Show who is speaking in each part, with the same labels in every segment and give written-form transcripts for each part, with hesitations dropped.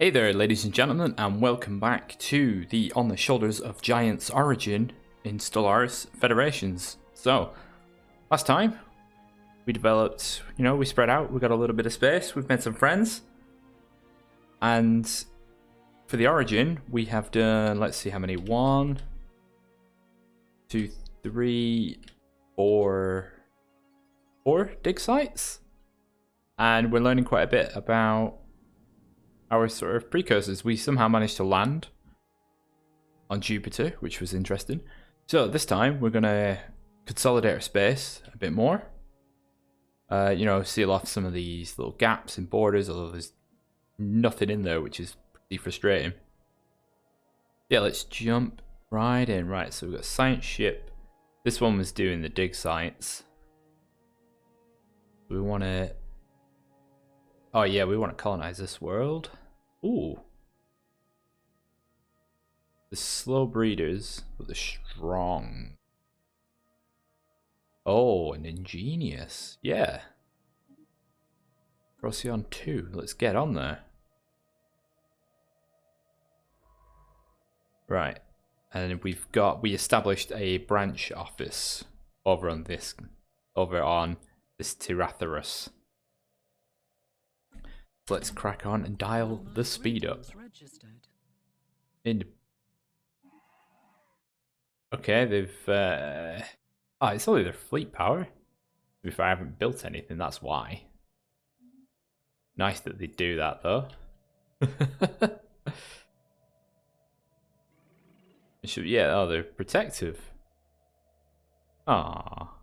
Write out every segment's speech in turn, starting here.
Speaker 1: Hey there, ladies and gentlemen, and welcome back to the On the Shoulders of Giants origin in Stellaris Federations. So, last time, we developed, we spread out, we got a little bit of space, we've made some friends. And for the origin, we have done, let's see how many, 1, 2, 3, 4 dig sites. And we're learning quite a bit about our sort of precursors. We somehow managed to land on Jupiter, which was interesting. So this time we're gonna consolidate our space a bit more. Seal off some of these little gaps and borders, although there's nothing in there, which is pretty frustrating. Yeah, let's jump right in. Right, so we've got science ship. This one was doing the dig sites. We want to... Oh yeah, we want to colonize this world. Ooh. The slow breeders, but the strong. Oh, and ingenious. Yeah. Procyon 2. Let's get on there. Right. And we established a branch office over on this Tyratharus. Let's crack on and dial the speed up. Okay, they've... it's only their fleet power. If I haven't built anything, that's why. Nice that they do that, though. Yeah, they're protective. Ah.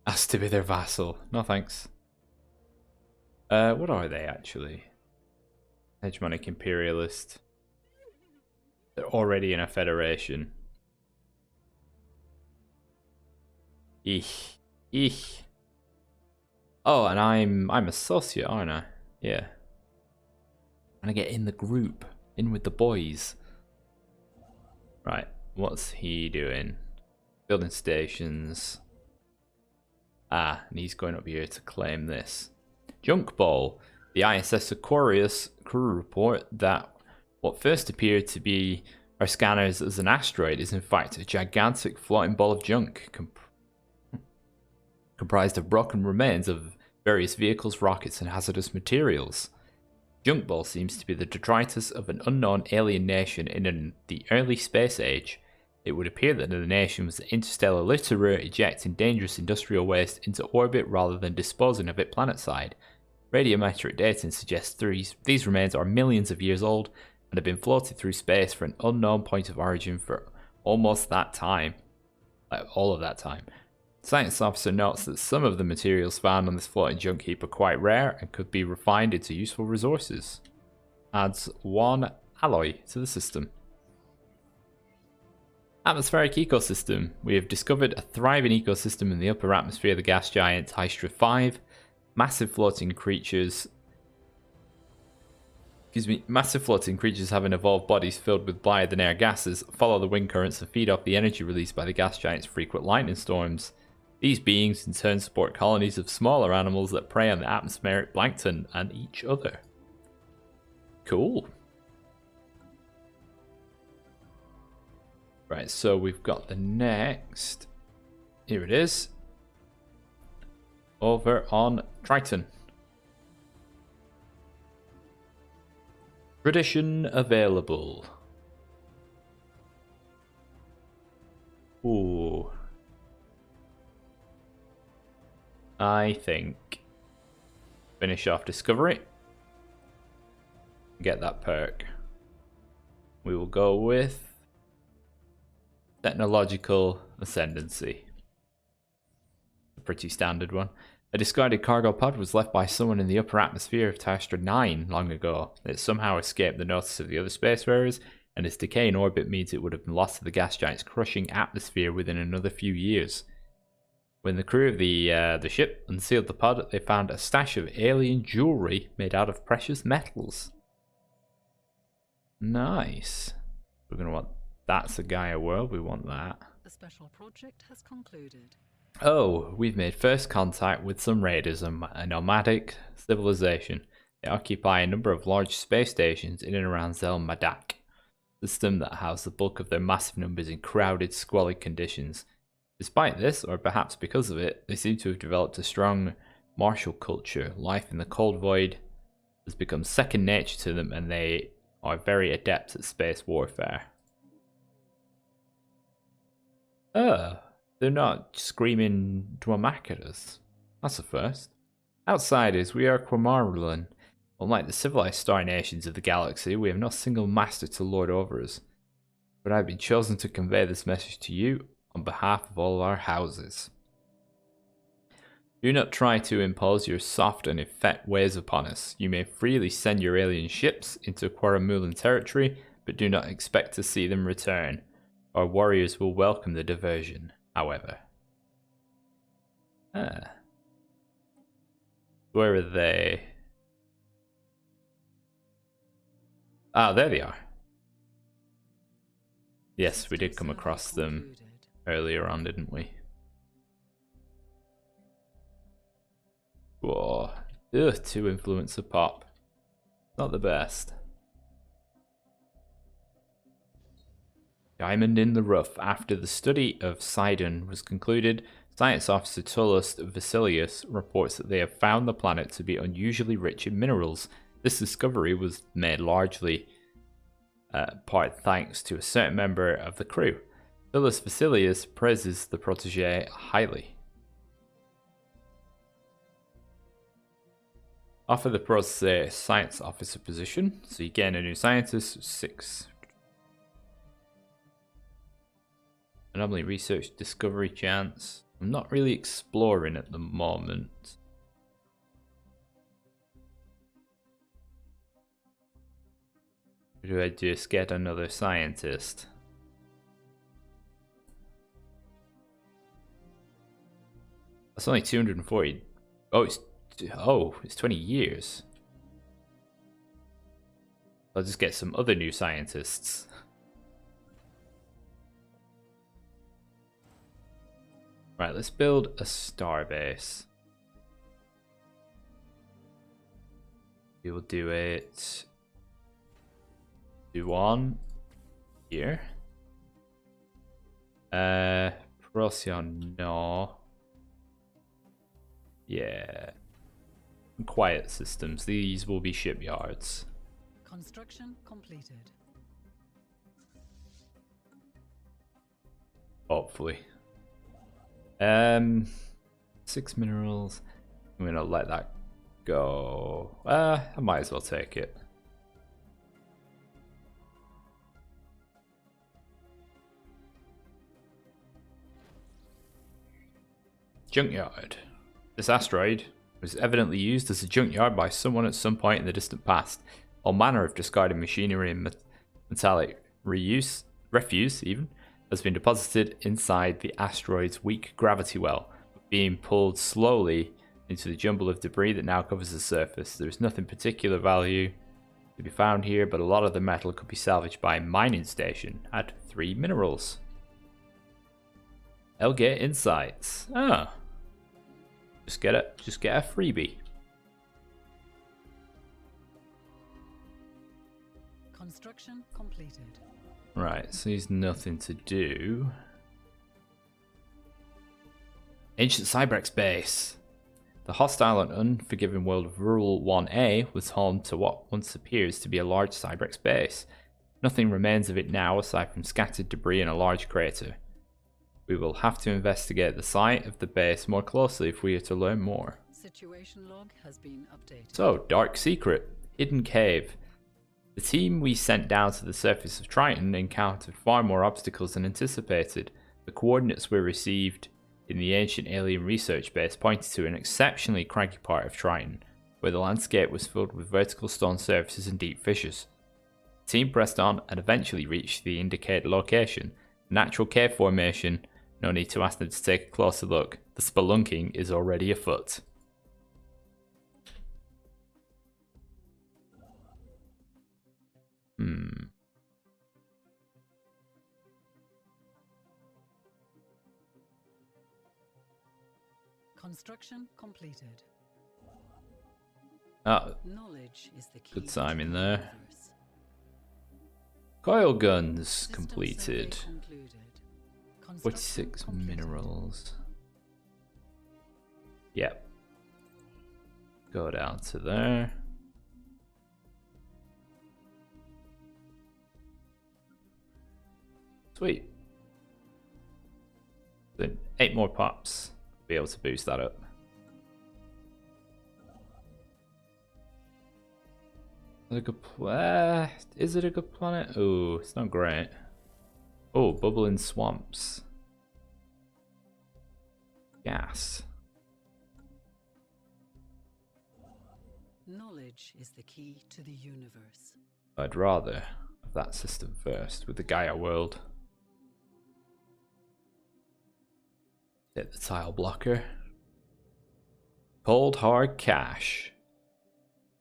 Speaker 1: Has to be their vassal. No thanks. What are they actually? Hegemonic imperialist. They're already in a federation. Eek. Eek. Oh, and I'm associate, aren't I? Yeah. And I get in the group. In with the boys. Right, what's he doing? Building stations. Ah, and he's going up here to claim this. Junk Ball. The ISS Aquarius crew report that what first appeared to be our scanners as an asteroid is in fact a gigantic floating ball of junk comprised of broken remains of various vehicles, rockets, and hazardous materials. Junk Ball seems to be the detritus of an unknown alien nation in the early space age. It would appear that the nation was interstellar litterer ejecting dangerous industrial waste into orbit rather than disposing of it planetside. Radiometric dating suggests these remains are millions of years old and have been floated through space for an unknown point of origin for almost that time. Like all of that time. The science officer notes that some of the materials found on this floating junk heap are quite rare and could be refined into useful resources. Adds 1 alloy to the system. Atmospheric ecosystem. We have discovered a thriving ecosystem in the upper atmosphere of the gas giant Hystra 5. Massive floating creatures having evolved bodies filled with drier than air gases follow the wind currents and feed off the energy released by the gas giant's frequent lightning storms. These beings in turn support colonies of smaller animals that prey on the atmospheric plankton and each other. Cool. Right, so we've got the next. Here it is. Over on Triton. Tradition available. Ooh. I think finish off discovery. Get that perk. We will go with technological ascendancy. A pretty standard one. A discarded cargo pod was left by someone in the upper atmosphere of Hystra 9 long ago. It somehow escaped the notice of the other spacefarers, and its decay in orbit means it would have been lost to the gas giant's crushing atmosphere within another few years. When the crew of the ship unsealed the pod, they found a stash of alien jewelry made out of precious metals. Nice. We're going to want... That's a Gaia world, we want that.
Speaker 2: The special project has concluded.
Speaker 1: Oh, we've made first contact with some raiders, a nomadic civilization. They occupy a number of large space stations in and around Zelmadak, a system that house the bulk of their massive numbers in crowded, squalid conditions. Despite this, or perhaps because of it, they seem to have developed a strong martial culture. Life in the cold void has become second nature to them, and they are very adept at space warfare. They're not screaming Dwamak at us. That's a first. Outsiders, we are Quamarulan. Unlike the civilized star nations of the galaxy, we have no single master to lord over us. But I have been chosen to convey this message to you on behalf of all our houses. Do not try to impose your soft and effete ways upon us. You may freely send your alien ships into Quaramulan territory, but do not expect to see them return. Our warriors will welcome the diversion, however. Where are they? Ah, there they are. Yes, we did come across them earlier on, didn't we? Whoa. Ugh, 2 influence a pop. Not the best. Diamond in the rough. After the study of Sidon was concluded, Science Officer Tullus Vasilius reports that they have found the planet to be unusually rich in minerals. This discovery was made largely part thanks to a certain member of the crew. Tullus Vasilius praises the protege highly. Offer the protege science officer position, so you gain a new scientist, 6. Anomaly research discovery chance. I'm not really exploring at the moment. Or do I just get another scientist? That's only 240. Oh, it's 20 years. I'll just get some other new scientists. Right, let's build a starbase. We will do it. Do one here. Procyon, no. Yeah. Quiet systems. These will be shipyards.
Speaker 2: Construction completed.
Speaker 1: Hopefully. 6 minerals. I'm gonna let that go. I might as well take it. Junkyard. This asteroid was evidently used as a junkyard by someone at some point in the distant past. All manner of discarded machinery and metallic refuse even, has been deposited inside the asteroid's weak gravity well, being pulled slowly into the jumble of debris that now covers the surface. There is nothing particular value to be found here, but a lot of the metal could be salvaged by a mining station. Add 3 minerals. Elgate Insights. Ah. Just get a freebie.
Speaker 2: Construction completed.
Speaker 1: Right, so there's nothing to do. Ancient Cybrex base. The hostile and unforgiving world of Rural 1A was home to what once appears to be a large Cybrex base. Nothing remains of it now aside from scattered debris and a large crater. We will have to investigate the site of the base more closely if we are to learn more.
Speaker 2: Situation log has been updated.
Speaker 1: So, Dark Secret. Hidden Cave. The team we sent down to the surface of Triton encountered far more obstacles than anticipated. The coordinates we received in the ancient alien research base pointed to an exceptionally craggy part of Triton, where the landscape was filled with vertical stone surfaces and deep fissures. The team pressed on and eventually reached the indicated location, a natural cave formation. No need to ask them to take a closer look. The spelunking is already afoot.
Speaker 2: Construction completed.
Speaker 1: Ah,
Speaker 2: Knowledge is the key
Speaker 1: good
Speaker 2: to
Speaker 1: timing
Speaker 2: the
Speaker 1: there.
Speaker 2: universe.
Speaker 1: Coil guns
Speaker 2: System
Speaker 1: completed.
Speaker 2: survey concluded. Construction
Speaker 1: 46
Speaker 2: completed.
Speaker 1: minerals. Yep. Go down to there. Sweet. Then 8 more pops. Be able to boost that up. Is it a good planet? Oh, it's not great. Oh, bubbling swamps. Gas.
Speaker 2: Knowledge is the key to the universe.
Speaker 1: I'd rather have that system first with the Gaia world. Hit the tile blocker. Cold hard cash.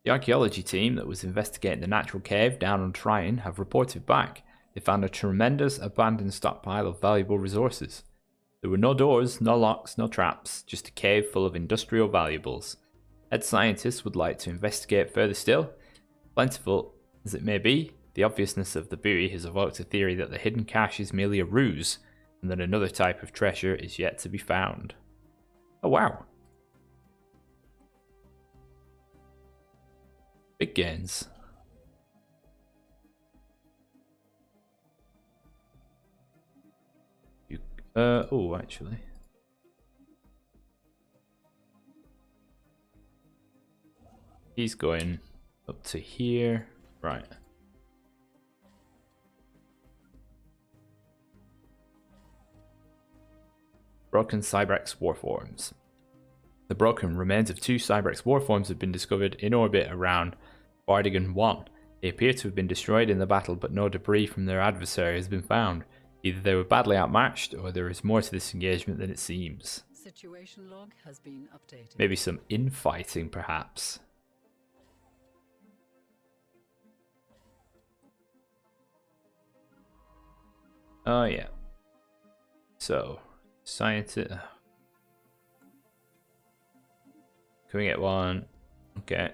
Speaker 1: The archaeology team that was investigating the natural cave down on Trion have reported back. They found a tremendous abandoned stockpile of valuable resources. There were no doors, no locks, no traps, just a cave full of industrial valuables. Head scientists would like to investigate further still. Plentiful as it may be, the obviousness of the buoy has evoked a theory that the hidden cache is merely a ruse, and that another type of treasure is yet to be found. Oh wow. Big gains. Oh, actually. He's going up to here. Right. Broken Cybrex warforms. The broken remains of 2 Cybrex warforms have been discovered in orbit around Bardigan 1. They appear to have been destroyed in the battle, but no debris from their adversary has been found. Either they were badly outmatched, or there is more to this engagement than it seems.
Speaker 2: Situation log has been updated.
Speaker 1: Maybe some infighting, perhaps. Oh, yeah. So, scientist. Can we get one? Okay.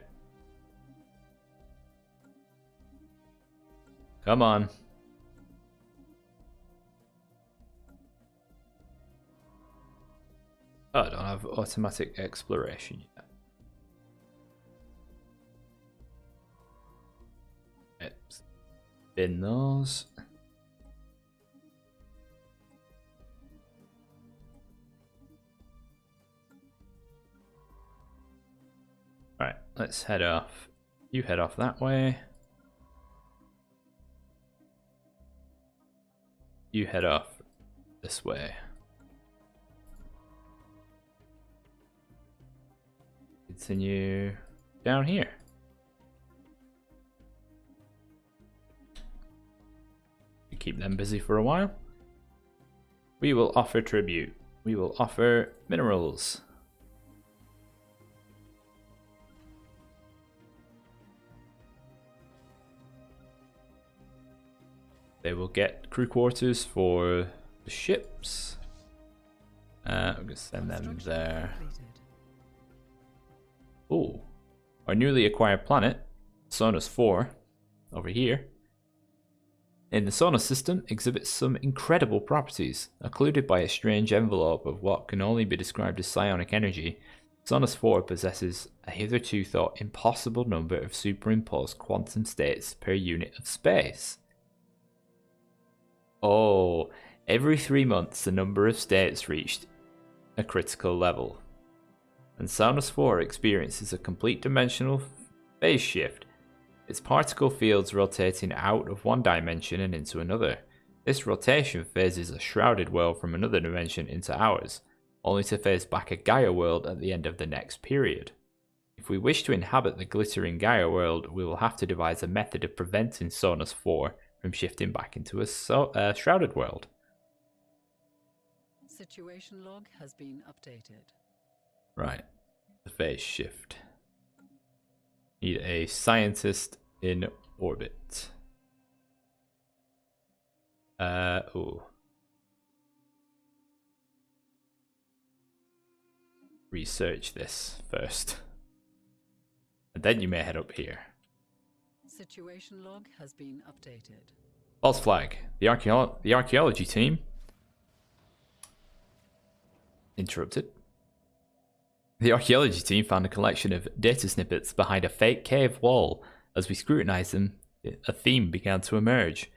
Speaker 1: Come on. Oh, I don't have automatic exploration yet. Let's bin those. Right, let's head off. You head off that way. You head off this way. Continue down here. We keep them busy for a while. We will offer tribute. We will offer minerals. They will get crew quarters for the ships. I'm going to send them there. Oh, our newly acquired planet, Sonus 4, over here, in the Sonus system exhibits some incredible properties. Occluded by a strange envelope of what can only be described as psionic energy, Sonus 4 possesses a hitherto thought impossible number of superimposed quantum states per unit of space. Oh, every 3 months the number of states reached a critical level. And Sonus 4 experiences a complete dimensional phase shift, its particle fields rotating out of one dimension and into another. This rotation phases a shrouded world from another dimension into ours, only to phase back a Gaia world at the end of the next period. If we wish to inhabit the glittering Gaia world, we will have to devise a method of preventing Sonus 4 from shifting back into a shrouded world.
Speaker 2: Situation log has been updated.
Speaker 1: Right, the phase shift. Need a scientist in orbit. Oh. Research this first. And then you may head up here.
Speaker 2: Situation log has been updated.
Speaker 1: False flag. The archaeology team interrupted. The archaeology team found a collection of data snippets behind a fake cave wall. As we scrutinized them, a theme began to emerge.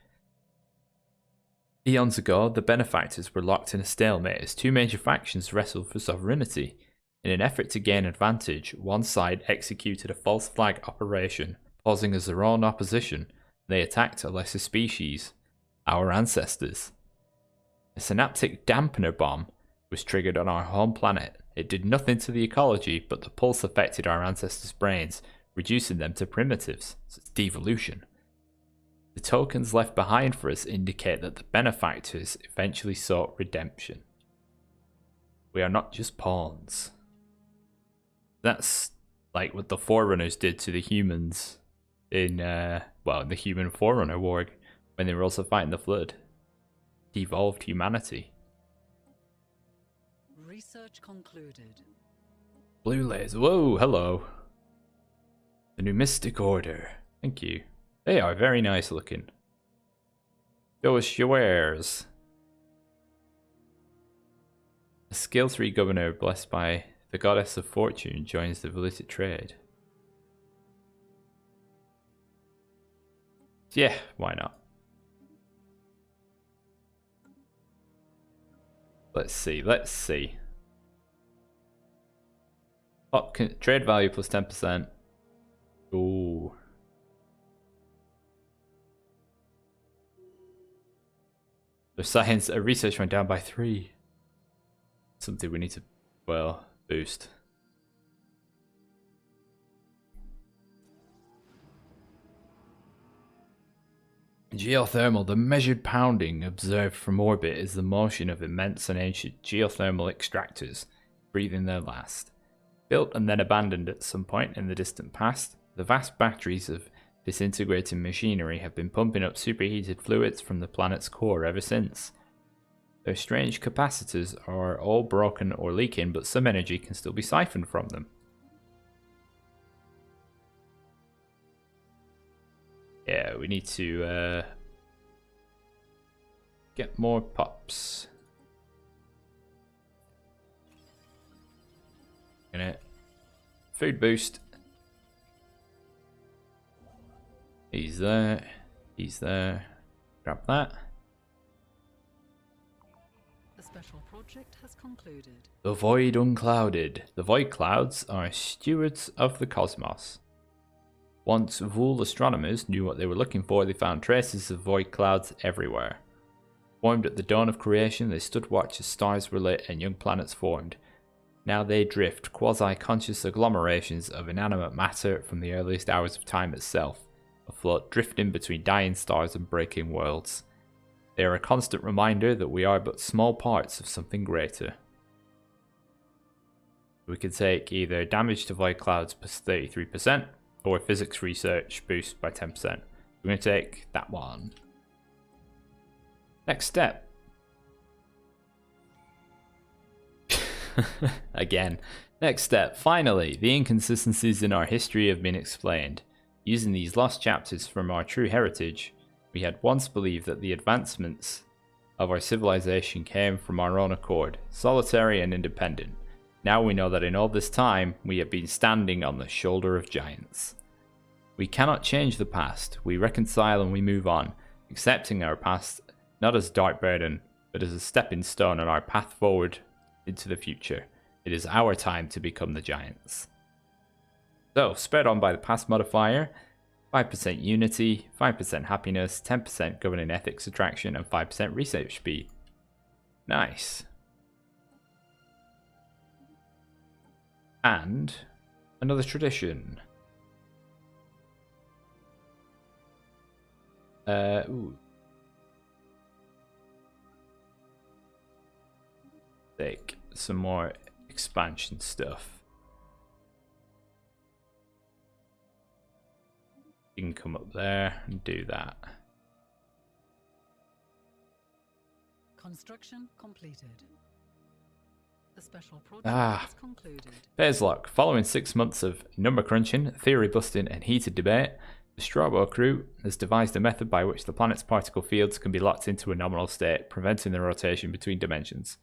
Speaker 1: Eons ago, the benefactors were locked in a stalemate as two major factions wrestled for sovereignty. In an effort to gain advantage, one side executed a false flag operation, posing as their own opposition. They attacked a lesser species, our ancestors. A synaptic dampener bomb was triggered on our home planet. It did nothing to the ecology, but the pulse affected our ancestors' brains, reducing them to primitives. So it's devolution. The tokens left behind for us indicate that the benefactors eventually sought redemption. We are not just pawns. That's like what the Forerunners did to the humans in, the Human Forerunner War, when they were also fighting the Flood. Devolved humanity.
Speaker 2: Research concluded.
Speaker 1: Blue laser. Whoa, hello. The new Mystic Order. Thank you. They are very nice looking. Show us your wares. A skill 3 governor blessed by the goddess of fortune joins the illicit trade. Yeah, why not? Let's see. Trade value plus 10%. Ooh. The science research went down by 3. Something we need to, well, boost. Geothermal. The measured pounding observed from orbit is the motion of immense and ancient geothermal extractors breathing their last. Built and then abandoned at some point in the distant past, the vast batteries of disintegrating machinery have been pumping up superheated fluids from the planet's core ever since. Their strange capacitors are all broken or leaking, but some energy can still be siphoned from them. Yeah, we need to get more pops. Gonna food boost. He's there. He's there. Grab that.
Speaker 2: The special project has concluded.
Speaker 1: The Void Unclouded. The Void Clouds are stewards of the cosmos. Once Vul astronomers knew what they were looking for, they found traces of void clouds everywhere. Formed at the dawn of creation, they stood watch as stars were lit and young planets formed. Now they drift, quasi-conscious agglomerations of inanimate matter from the earliest hours of time itself, afloat drifting between dying stars and breaking worlds. They are a constant reminder that we are but small parts of something greater. We could take either damage to void clouds plus 33%, or physics research boost by 10%. We're going to take that one. Next step. Again. Next step. Finally, the inconsistencies in our history have been explained. Using these lost chapters from our true heritage, we had once believed that the advancements of our civilization came from our own accord, solitary and independent. Now we know that in all this time, we have been standing on the shoulder of giants. We cannot change the past. We reconcile and we move on, accepting our past not as dark burden, but as a stepping stone on our path forward into the future. It is our time to become the giants. So, spread on by the past modifier, 5% unity, 5% happiness, 10% governing ethics attraction, and 5% research speed. Nice. And another tradition. Ooh. Take some more expansion stuff. You can come up there and do that.
Speaker 2: Construction completed. The special project
Speaker 1: Ah.
Speaker 2: is concluded.
Speaker 1: Phase lock. Following 6 months of number crunching, theory busting, and heated debate, the Strabo crew has devised a method by which the planet's particle fields can be locked into a nominal state, preventing the rotation between dimensions.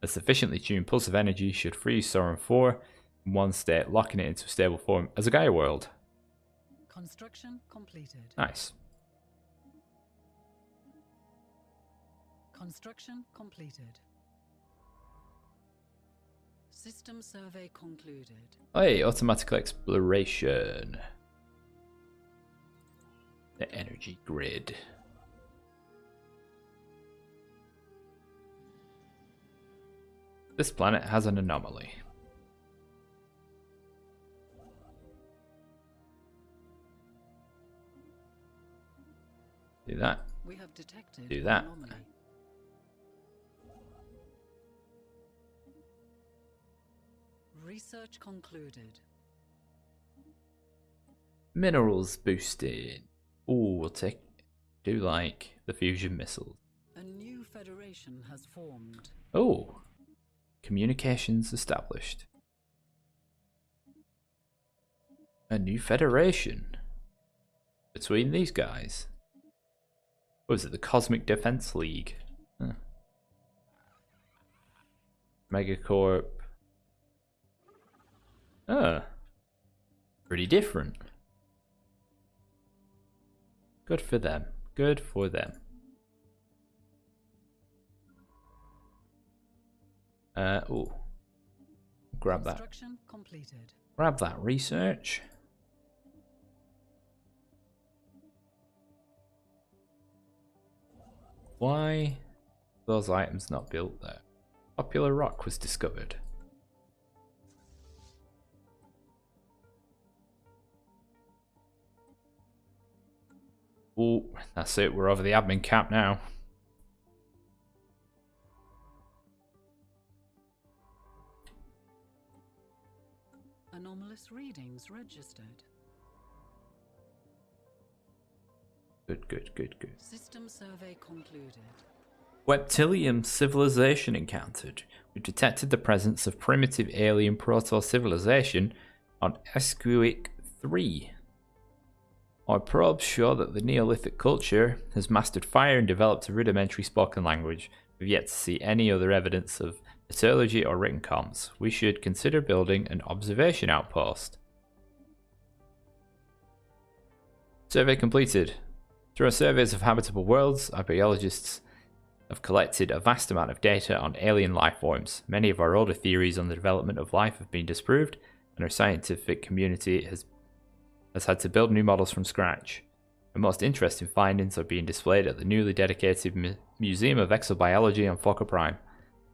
Speaker 1: A sufficiently tuned pulse of energy should freeze Soren 4 in one state, locking it into a stable form as a Gaia world.
Speaker 2: Construction completed.
Speaker 1: Nice.
Speaker 2: Construction completed. System survey concluded.
Speaker 1: Hey, automatic exploration. The energy grid. This planet has an anomaly. Do that.
Speaker 2: We have detected
Speaker 1: Do
Speaker 2: an
Speaker 1: that.
Speaker 2: anomaly. Research concluded.
Speaker 1: Minerals boosted. Ooh, we'll do like the fusion missiles.
Speaker 2: A new federation has formed.
Speaker 1: Oh, communications established. A new federation between these guys. What was it? The Cosmic Defense League. Huh. Megacorp. Pretty different. Good for them. Good for them. Ooh. Grab that.
Speaker 2: Construction completed.
Speaker 1: Grab that research. Why those items not built there? Popular rock was discovered. Ooh, that's it. We're over the admin cap now.
Speaker 2: Anomalous readings registered.
Speaker 1: Good, good, good, good.
Speaker 2: System survey concluded.
Speaker 1: Reptilian civilization encountered. We detected the presence of primitive alien proto-civilization on Esquiwick 3. Our probes show that the Neolithic culture has mastered fire and developed a rudimentary spoken language. We've yet to see any other evidence of metallurgy or written comms. We should consider building an observation outpost. Survey completed. Through our surveys of habitable worlds, our biologists have collected a vast amount of data on alien life forms. Many of our older theories on the development of life have been disproved, and our scientific community has had to build new models from scratch. The most interesting findings are being displayed at the newly dedicated Museum of Exobiology on Fokker Prime.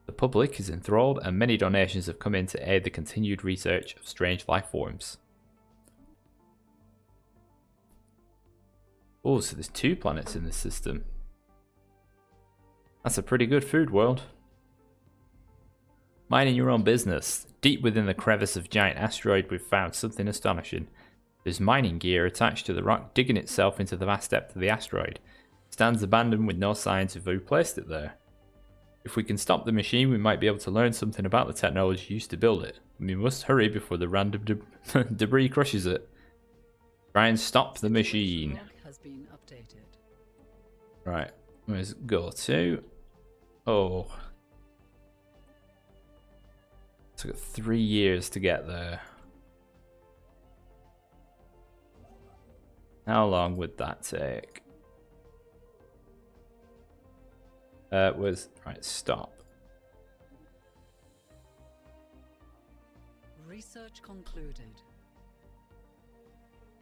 Speaker 1: The public is enthralled, and many donations have come in to aid the continued research of strange life forms. Oh, so there's 2 planets in this system. That's a pretty good food world. Minding your own business. Deep within the crevice of giant asteroid, we've found something astonishing. There's mining gear attached to the rock digging itself into the vast depth of the asteroid. It stands abandoned with no signs of who placed it there. If we can stop the machine, we might be able to learn something about the technology used to build it. We must hurry before the random debris crushes it. Try and stop the machine.
Speaker 2: Log has been updated.
Speaker 1: Right, where's it go to? Oh. Took 3 years to get there. How long would that take? Right, stop.
Speaker 2: Research concluded.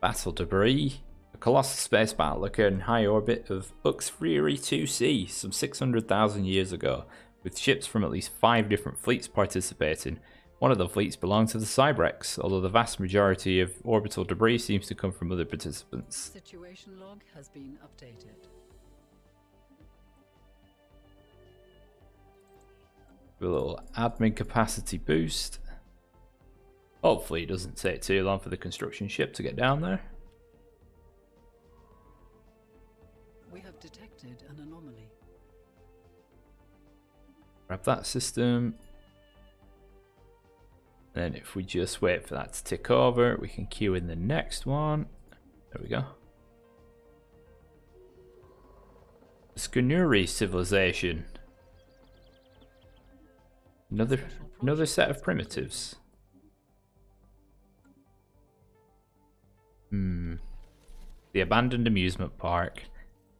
Speaker 1: Battle debris. A colossal space battle occurred in high orbit of Uxfriri 2C some 600,000 years ago, with ships from at least 5 different fleets participating. One of the fleets belonged to the Cybrex, although the vast majority of orbital debris seems to come from other participants.
Speaker 2: Situation log has been updated.
Speaker 1: A little admin capacity boost. Hopefully it doesn't take too long for the construction ship to get down there.
Speaker 2: We have detected an anomaly.
Speaker 1: Grab that system. And then if we just wait for that to tick over, we can queue in the next one. There we go. Skanuri civilization. Another set of primitives. The abandoned amusement park.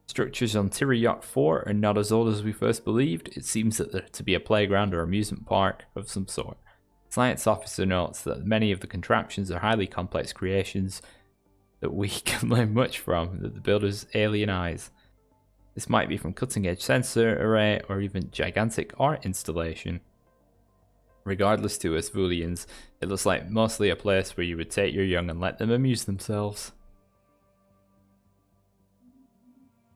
Speaker 1: Structures on Tiriok 4 are not as old as we first believed. It seems that there to be a playground or amusement park of some sort. Science officer notes that many of the contraptions are highly complex creations that we can learn much from, that the builder's alien eyes. This might be from cutting-edge sensor array or even gigantic art installation. Regardless to us Vulians, it looks like mostly a place where you would take your young and let them amuse themselves.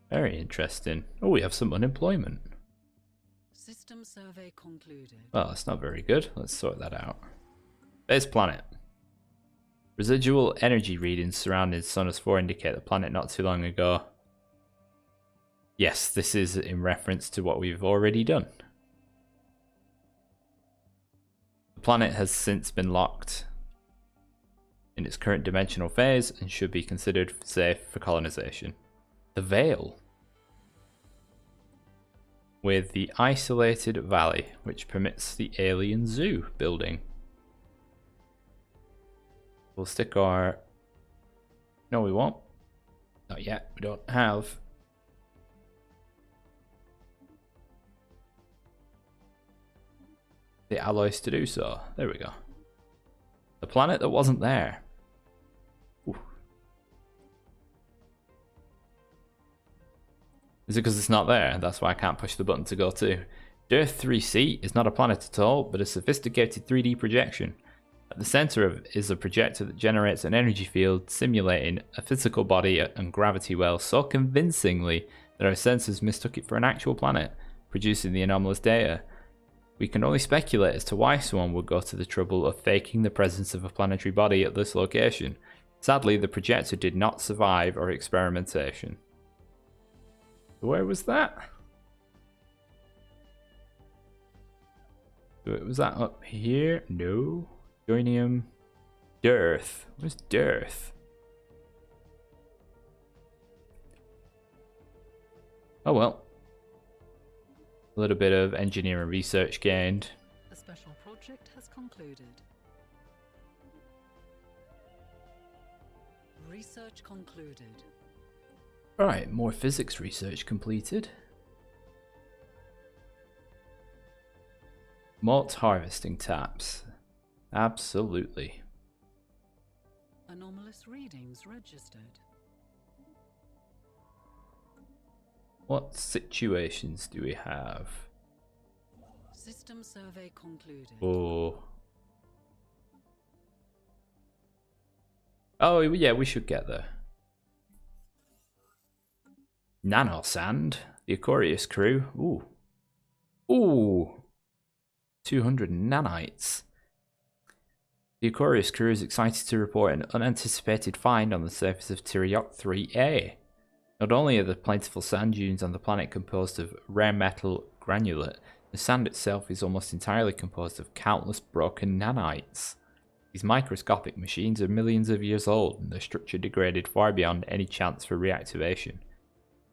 Speaker 1: Very interesting. Oh, we have some unemployment.
Speaker 2: System survey concluded.
Speaker 1: Well, that's not very good. Let's sort that out. Base planet. Residual energy readings surrounding Sonus 4 indicate the planet not too long ago. Yes, this is in reference to what we've already done. The planet has since been locked in its current dimensional phase and should be considered safe for colonization. The Vale. With the isolated valley, which permits the alien zoo building. We'll stick our... No, we won't. Not yet. We don't have... the alloys to do so. There we go. The planet that wasn't there. Ooh. Is it because it's not there? That's why I can't push the button to go to. Earth 3C is not a planet at all, but a sophisticated 3D projection. At the center of it is a projector that generates an energy field simulating a physical body and gravity well so convincingly that our sensors mistook it for an actual planet, producing the anomalous data. We can only speculate as to why someone would go to the trouble of faking the presence of a planetary body at this location. Sadly, the projector did not survive our experimentation. Where was that? Was that up here? No. Joinium. Dearth. Where's Dearth? Oh well. A little bit of engineering research gained.
Speaker 2: The special project has concluded. Research concluded.
Speaker 1: Alright, more physics research completed. Malt harvesting taps. Absolutely.
Speaker 2: Anomalous readings registered.
Speaker 1: What situations do we have?
Speaker 2: System survey concluded.
Speaker 1: Oh, yeah, we should get there. Nano sand. The Aquarius crew. Ooh. 200 nanites. The Aquarius crew is excited to report an unanticipated find on the surface of Tiriok 3A. Not only are the plentiful sand dunes on the planet composed of rare metal granulate, the sand itself is almost entirely composed of countless broken nanites. These microscopic machines are millions of years old and their structure degraded far beyond any chance for reactivation.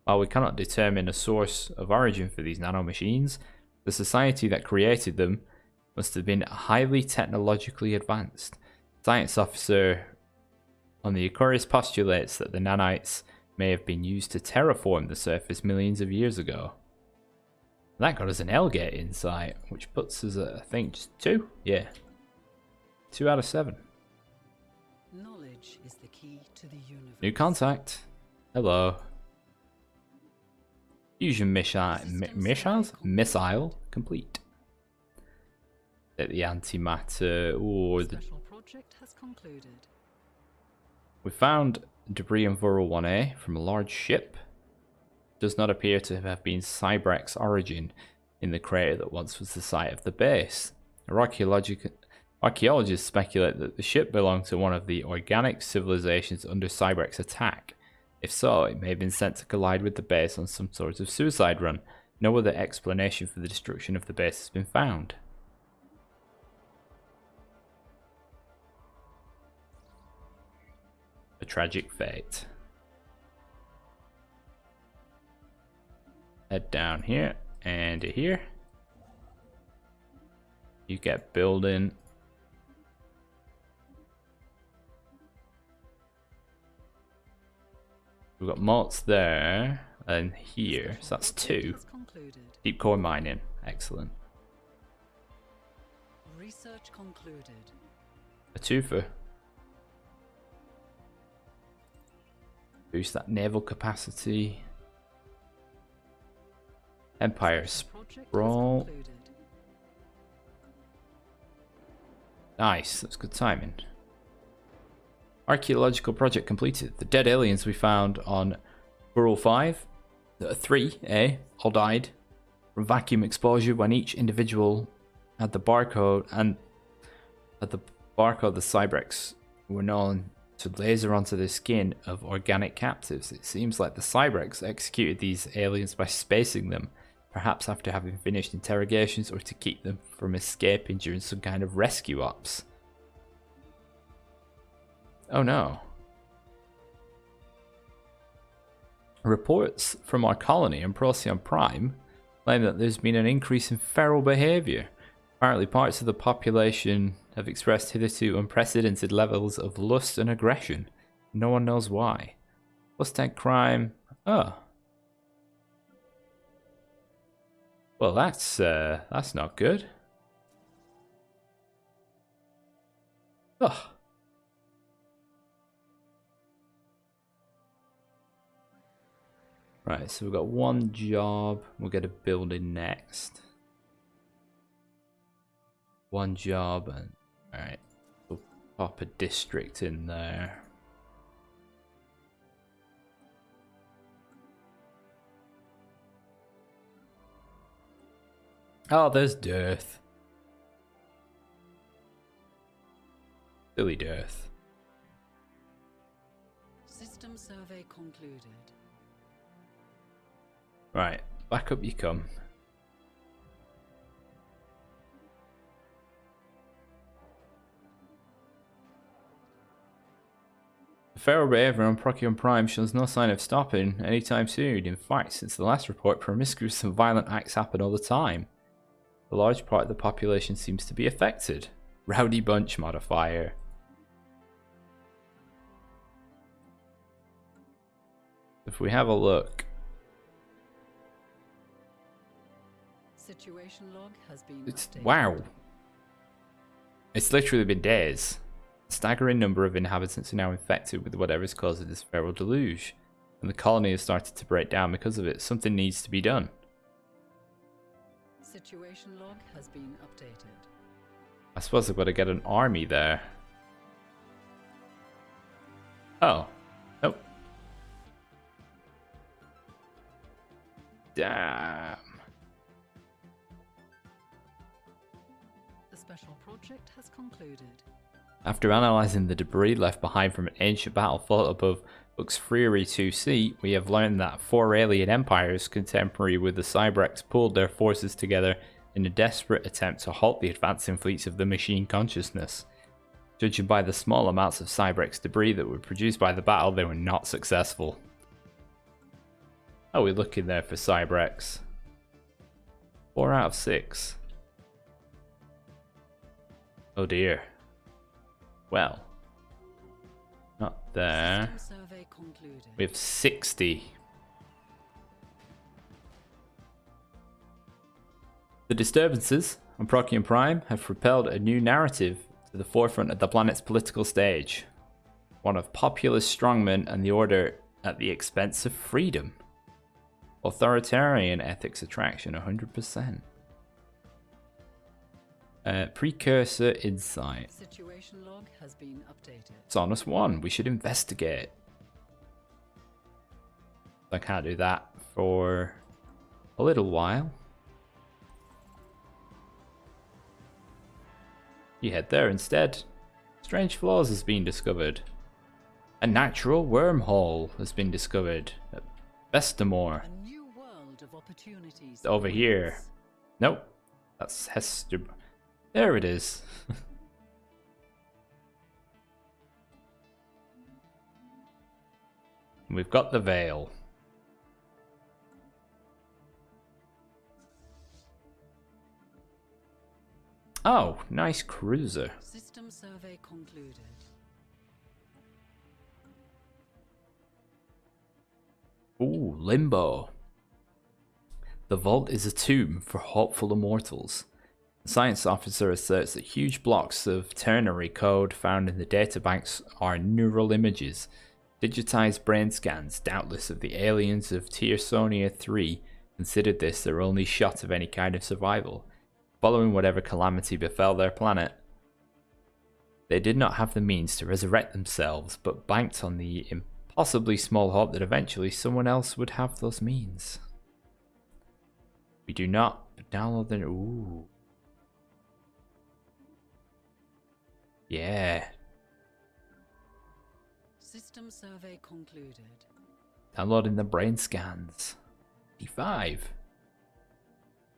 Speaker 1: While we cannot determine a source of origin for these nanomachines, the society that created them must have been highly technologically advanced. Science officer on the Aquarius postulates that the nanites may have been used to terraform the surface millions of years ago. That got us an L-gate insight, which puts us at, I think, just 2? Yeah. 2 out of 7.
Speaker 2: Knowledge is the key to the universe.
Speaker 1: New contact. Hello. Fusion missile complete. Get the antimatter. Ooh,
Speaker 2: the special project has concluded.
Speaker 1: We found debris on Vural 1A from a large ship. Does not appear to have been Cybrek's origin in the crater that once was the site of the base. Archaeologists speculate that the ship belonged to one of the organic civilizations under Cybrek's attack. If so, it may have been sent to collide with the base on some sort of suicide run. No other explanation for the destruction of the base has been found. tragic fate. Head down here and here. You get building. We've got moats there and here, so that's 2. Deep core mining, excellent.
Speaker 2: Research concluded.
Speaker 1: A 2 for boost that naval capacity. Empire sprawl. Nice, that's good timing. Archaeological project completed. The dead aliens we found on Burrow 5, 3A, all died from vacuum exposure when each individual had the barcode, and at the barcode the Cybrex were known to laser onto the skin of organic captives. It seems like the Cybrex executed these aliens by spacing them, perhaps after having finished interrogations or to keep them from escaping during some kind of rescue ops. Oh no. Reports from our colony on Procyon Prime claim that there's been an increase in feral behaviour. Apparently parts of the population have expressed hitherto unprecedented levels of lust and aggression. No one knows why. +10 crime. Oh. Well, that's not good. Ugh. Right, so we've got one job. We'll get a building next. One job, and alright, we'll pop a district in there. Oh, there's Dearth. Silly Dearth.
Speaker 2: System survey concluded.
Speaker 1: Right, back up you come. The feral behavior on Procyon Prime shows no sign of stopping anytime soon. In fact, since the last report, promiscuous and violent acts happen all the time. A large part of the population seems to be affected. Rowdy bunch modifier. If we have a look.
Speaker 2: Situation log has been
Speaker 1: It's
Speaker 2: updated.
Speaker 1: wow. It's literally been days. A staggering number of inhabitants are now infected with whatever is causing this feral deluge, and the colony has started to break down because of it. Something needs to be done.
Speaker 2: Situation log has been updated.
Speaker 1: I suppose I've got to get an army there. Oh. Nope. Damn.
Speaker 2: The special project has concluded.
Speaker 1: After analysing the debris left behind from an ancient battle fought above Uxfriri 2C, we have learned that 4 alien empires contemporary with the Cybrex pulled their forces together in a desperate attempt to halt the advancing fleets of the machine consciousness. Judging by the small amounts of Cybrex debris that were produced by the battle, they were not successful. How are we looking there for Cybrex? 4 out of 6. Oh dear. Well, not there.
Speaker 2: System survey concluded.
Speaker 1: We have 60. The disturbances on Procyon Prime have propelled a new narrative to the forefront of the planet's political stage. One of populist strongmen and the order at the expense of freedom. Authoritarian ethics attraction 100%. Precursor insight.
Speaker 2: Situation log has been updated.
Speaker 1: It's on us 1. We should investigate. I can't do that for a little while. You head there instead. Strange floors has been discovered. A natural wormhole has been discovered at Bestamore.
Speaker 2: A new world of opportunities.
Speaker 1: It's over here. Nope. That's Hester. There it is. We've got the Veil. Oh, nice cruiser.
Speaker 2: System survey concluded.
Speaker 1: Ooh, Limbo. The vault is a tomb for hopeful immortals. The science officer asserts that huge blocks of ternary code found in the databanks are neural images, digitized brain scans, doubtless of the aliens of Tiersonia 3 considered this their only shot of any kind of survival, following whatever calamity befell their planet. They did not have the means to resurrect themselves, but banked on the impossibly small hope that eventually someone else would have those means. We do not download the... Ooh. Yeah.
Speaker 2: System survey concluded.
Speaker 1: Downloading the brain scans. 55.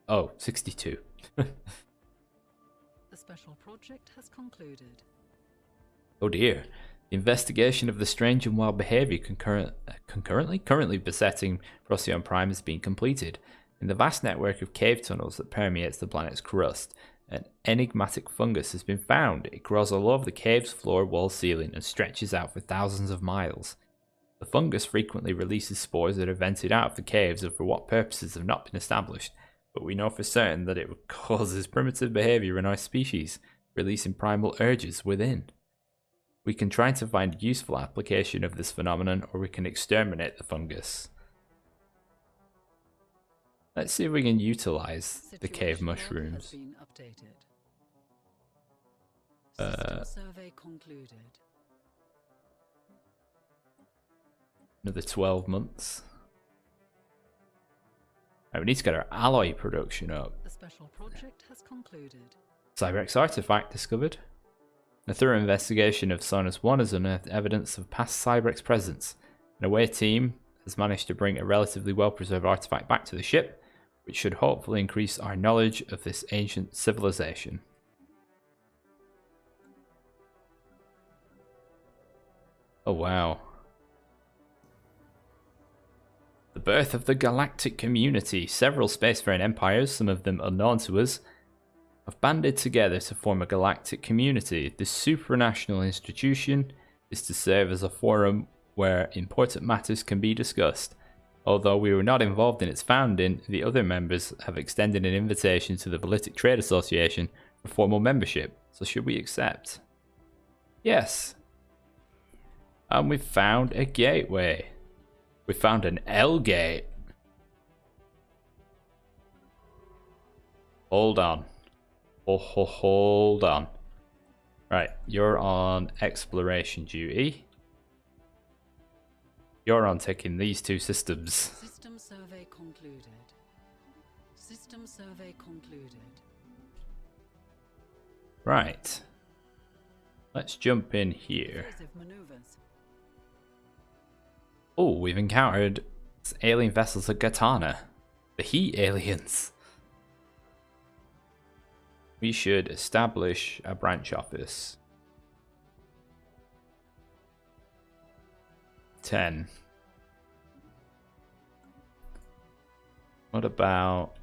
Speaker 1: Oh, 62.
Speaker 2: The special project has concluded.
Speaker 1: Oh dear. The investigation of the strange and wild behavior currently besetting Procyon Prime has been completed. In the vast network of cave tunnels that permeates the planet's crust, an enigmatic fungus has been found. It grows all over the cave's floor, wall, ceiling, and stretches out for thousands of miles. The fungus frequently releases spores that are vented out of the caves and for what purposes have not been established, but we know for certain that it causes primitive behavior in our species, releasing primal urges within. We can try to find a useful application of this phenomenon, or we can exterminate the fungus. Let's see if we can utilize the cave mushrooms.
Speaker 2: Survey concluded.
Speaker 1: Another 12 months. Right, we need to get our alloy production up.
Speaker 2: The special project has concluded.
Speaker 1: Cyberx artifact discovered. A thorough investigation of Sonus 1 has unearthed evidence of past Cyberx presence. An away team has managed to bring a relatively well-preserved artifact back to the ship, which should hopefully increase our knowledge of this ancient civilization. Oh wow. The birth of the galactic community. Several spacefaring empires, some of them unknown to us, have banded together to form a galactic community. This supranational institution is to serve as a forum where important matters can be discussed. Although we were not involved in its founding, the other members have extended an invitation to the Politic Trade Association for formal membership. So should we accept? Yes. And we've found a gateway. We found an L gate. Hold on. Hold on. Right, you're on exploration duty. You're on taking these two systems.
Speaker 2: System survey concluded. System survey concluded.
Speaker 1: Right. Let's jump in here.
Speaker 2: Maneuvers.
Speaker 1: Oh, we've encountered alien vessels at Katana. The heat aliens. We should establish a branch office. 10. What about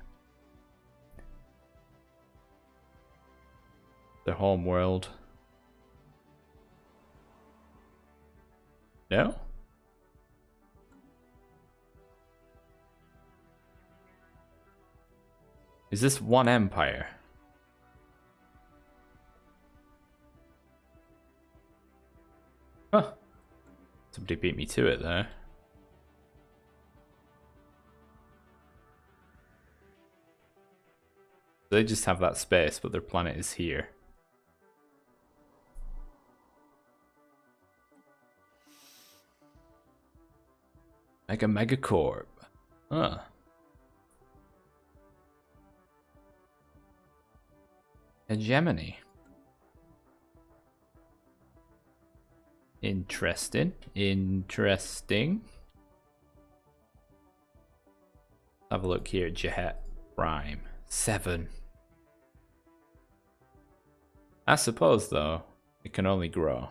Speaker 1: the home world? No? Is this one empire? Huh. Somebody beat me to it there. They just have that space, but their planet is here. Megacorp. Huh. Hegemony. Interesting. Interesting. Have a look here at Jet Prime. 7. I suppose, though, it can only grow.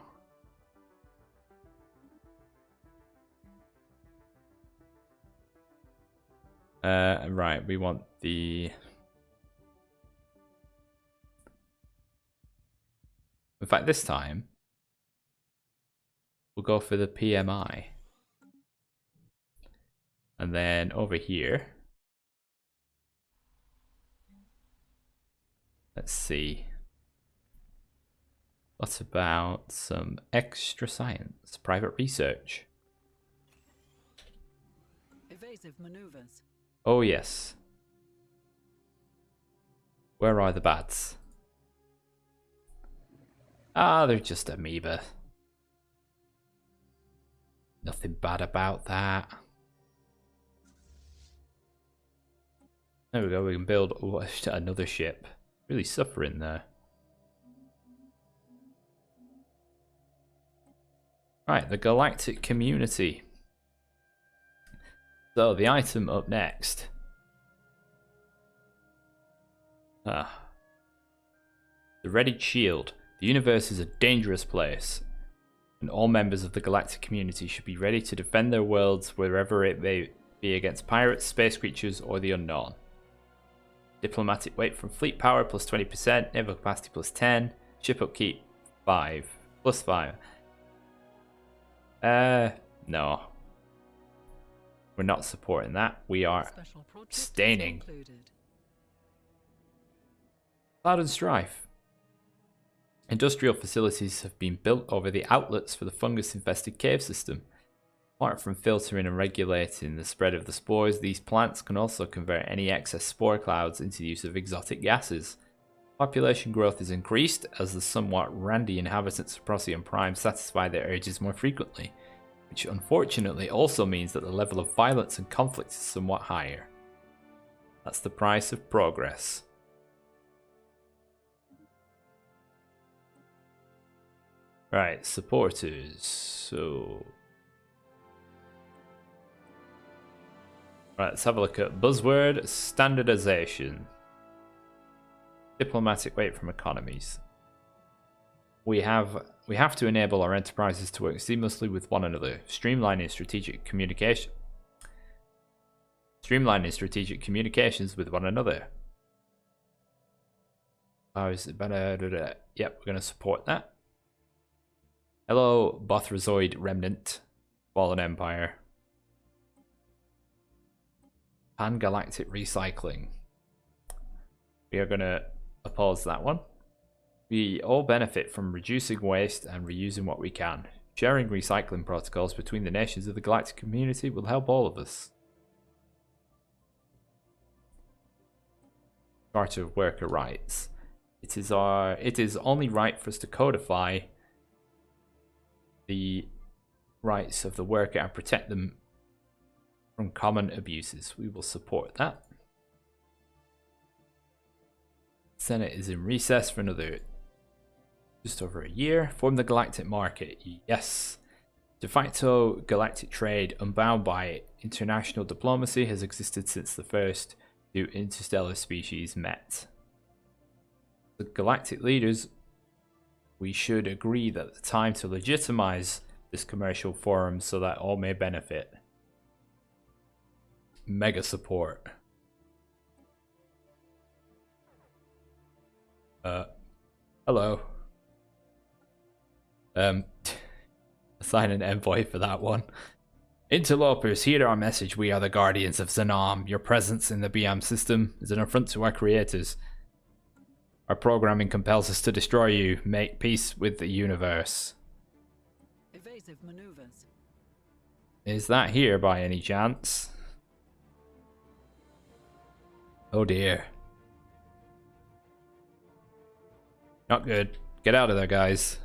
Speaker 1: Right, we want the... In fact, this time, we'll go for the PMI. And then over here, let's see. What about some extra science, private research?
Speaker 2: Evasive maneuvers.
Speaker 1: Oh yes. Where are the bats? Ah, they're just amoeba. Nothing bad about that. There we go, we can build another ship. Really suffering there. Right, the galactic community. So, the item up next. The Readied Shield. The universe is a dangerous place, and all members of the galactic community should be ready to defend their worlds wherever it may be against pirates, space creatures, or the unknown. Diplomatic weight from fleet power plus 20%, naval capacity plus 10, ship upkeep 5, plus 5. No. We're not supporting that. We are abstaining. Cloud and Strife. Industrial facilities have been built over the outlets for the fungus-infested cave system. Apart from filtering and regulating the spread of the spores, these plants can also convert any excess spore clouds into the use of exotic gases. Population growth is increased as the somewhat randy inhabitants of Procyon Prime satisfy their urges more frequently, which unfortunately also means that the level of violence and conflict is somewhat higher. That's the price of progress. Right, supporters. So... Right, let's have a look at buzzword standardization. Diplomatic weight from economies. We have to enable our enterprises to work seamlessly with one another, streamlining strategic communications with one another. How is it better? Yep, we're going to support that. Hello, Bothrazoid Remnant, Fallen Empire. Pan-galactic recycling. We are going to oppose that one. We all benefit from reducing waste and reusing what we can. Sharing recycling protocols between the nations of the galactic community will help all of us. Charter of Worker Rights. It is only right for us to codify the rights of the worker and protect them from common abuses. We will support that. Senate is in recess for another just over a year. Form the galactic market. Yes. De facto galactic trade unbound by international diplomacy has existed since the first two interstellar species met. The galactic leaders, we should agree that the time to legitimize this commercial forum so that all may benefit. Mega support. Hello. Assign an envoy for that one. Interlopers, hear our message. We are the guardians of Zanam. Your presence in the BM system is an affront to our creators. Our programming compels us to destroy you. Make peace with the universe.
Speaker 2: Evasive maneuvers.
Speaker 1: Is that here by any chance? Oh dear. Not good. Get out of there, guys.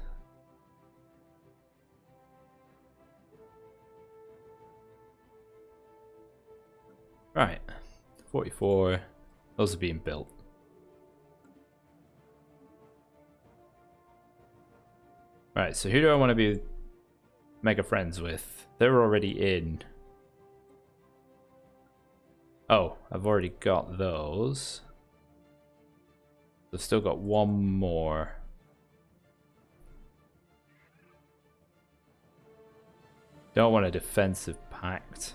Speaker 1: Right. 44. Those are being built. Right, so who do I want to be mega friends with? They're already in. Oh, I've already got those. I've still got one more. Don't want a defensive pact.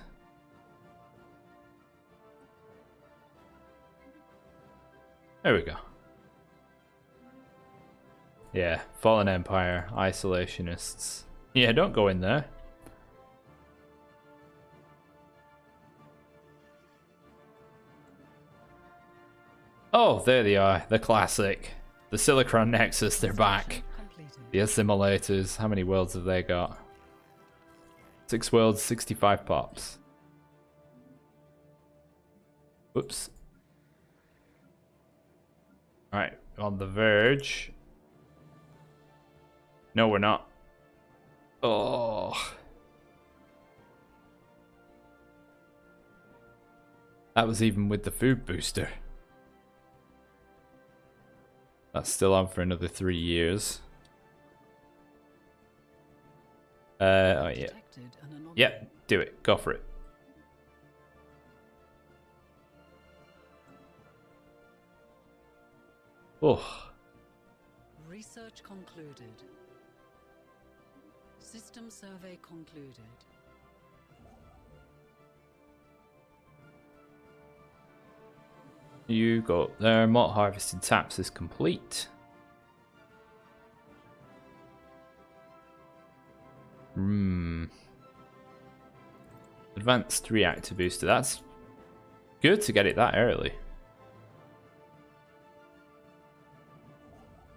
Speaker 1: There we go. Yeah, Fallen Empire, isolationists. Yeah, don't go in there. Oh, there they are, the classic. The Silicon Nexus, they're back. The assimilators, how many worlds have they got? 6 worlds, 65 pops. Whoops. Alright, on the verge. No, we're not. Oh. That was even with the food booster. That's still on for another 3 years. Oh yeah. Yep, do it. Go for it. Oh.
Speaker 2: Research concluded. System survey concluded.
Speaker 1: You go up there. Malt harvesting taps is complete. Advanced reactor booster. That's good to get it that early.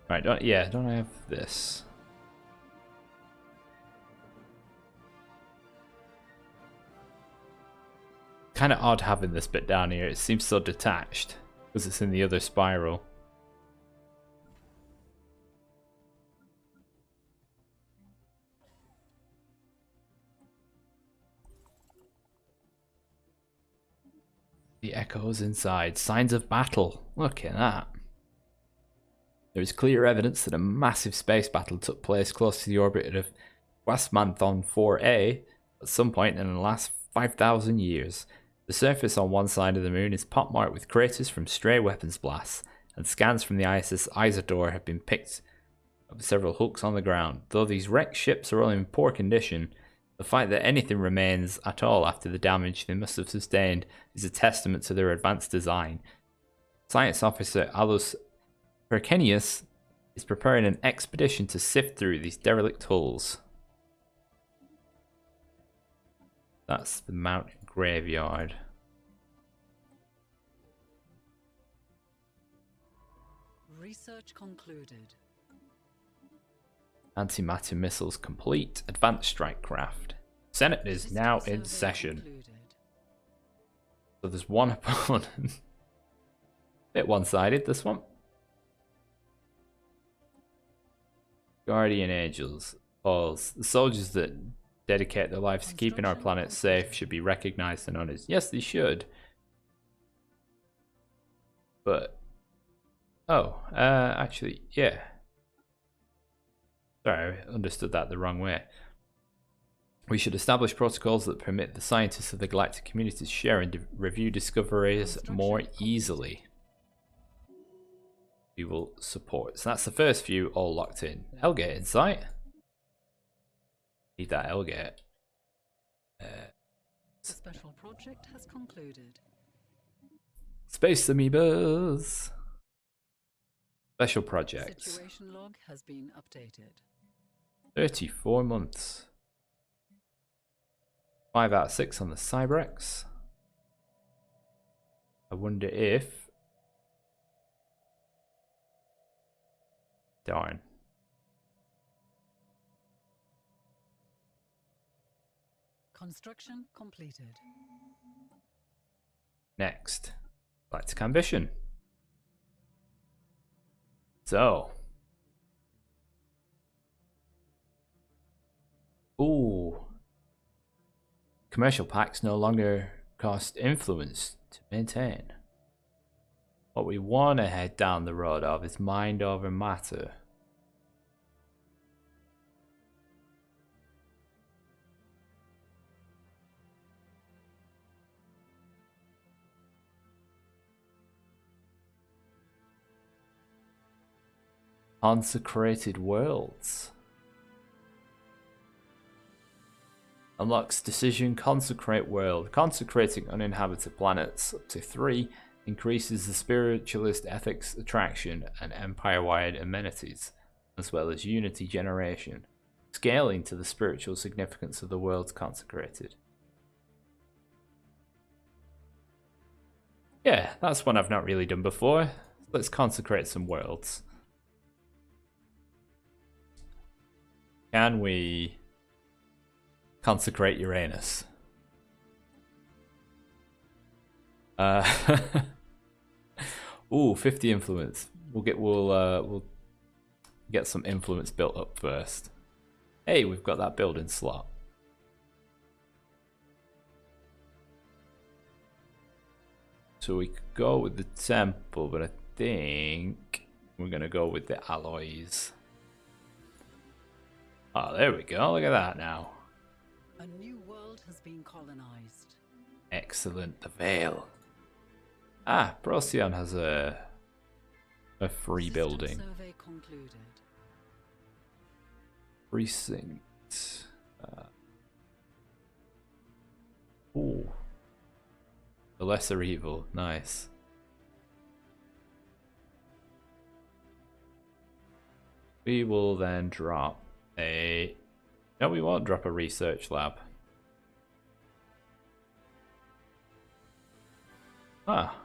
Speaker 1: Right, don't I have this? Kind of odd having this bit down here. It seems so detached because it's in the other spiral. The echoes inside. Signs of battle. Look at that. There is clear evidence that a massive space battle took place close to the orbit of Westmanthon 4A at some point in the last 5,000 years. The surface on one side of the moon is pockmarked with craters from stray weapons blasts, and scans from the ISS Isidore have been picked up several hooks on the ground. Though these wrecked ships are all in poor condition, the fact that anything remains at all after the damage they must have sustained is a testament to their advanced design. Science Officer Alus Perkenius is preparing an expedition to sift through these derelict hulls. That's the mountain graveyard.
Speaker 2: Research concluded.
Speaker 1: Antimatter missiles complete. Advanced strike craft. Senate is now in session. So there's one opponent. Bit one-sided, this one. Guardian Angels. Pause. The soldiers that dedicate their lives to keeping our planet safe should be recognized and honored. Yes, they should. But... oh, actually, yeah. Sorry, I understood that the wrong way. We should establish protocols that permit the scientists of the galactic community to share and review discoveries more easily. We will support. So that's the first few all locked in. L-gate in sight. Need that L-gate.
Speaker 2: The special project has concluded.
Speaker 1: Space amoebas. Special projects.
Speaker 2: Situation log has been updated.
Speaker 1: 34 months. 5 out of 6 on the Cybrex. I wonder if... darn.
Speaker 2: Construction completed.
Speaker 1: Next. Galactic Ambition. So. Ooh. Commercial packs no longer cost influence to maintain. What we want to head down the road of is mind over matter. Consecrated worlds. Unlocks decision consecrate world. Consecrating uninhabited planets up to 3 Increases the spiritualist ethics attraction and empire-wide amenities, as well as unity generation, scaling to the spiritual significance of the worlds consecrated. Yeah, that's one I've not really done before. Let's consecrate some worlds. Can we consecrate Uranus? Ooh, 50 influence. We'll get some influence built up first. Hey, we've got that building slot. So we could go with the temple, but I think we're gonna go with the alloys. Oh, there we go. Look at that now.
Speaker 2: A new world has been colonized.
Speaker 1: Excellent. The Veil. Ah, Procyon has a free
Speaker 2: System
Speaker 1: building.
Speaker 2: survey concluded.
Speaker 1: Precinct. Ooh. The Lesser Evil. Nice. We will then drop a... No, we won't drop a research lab. Ah.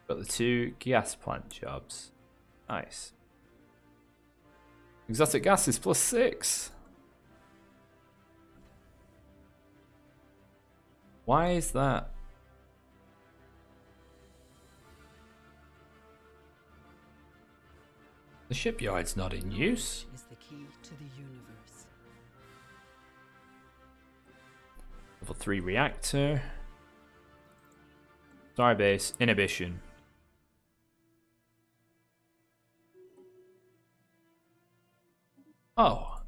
Speaker 1: Got the 2 gas plant jobs. Nice. Exotic gases +6. Why is that? The shipyard's not in use.
Speaker 2: Is the key to the universe.
Speaker 1: Level 3 reactor. Starbase inhibition. Oh,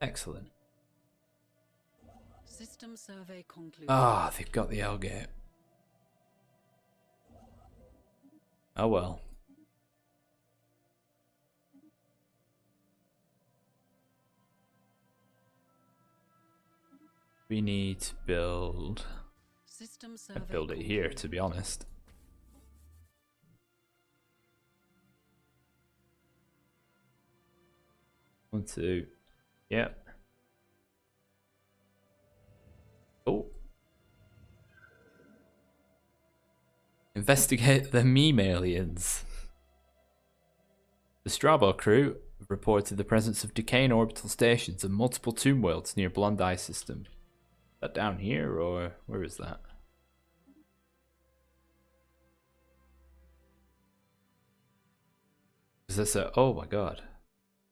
Speaker 1: excellent.
Speaker 2: System survey concluded.
Speaker 1: Ah, they've got the L gate. Oh well. We need to build.
Speaker 2: System
Speaker 1: I'd
Speaker 2: survey
Speaker 1: build it here,
Speaker 2: concluded.
Speaker 1: to be honest. One, two. Yep. Oh. Investigate the meme aliens. The Strabo crew reported the presence of decaying orbital stations and multiple tomb worlds near Blondie system. Is that down here, or where is that? Is this a... Oh my god.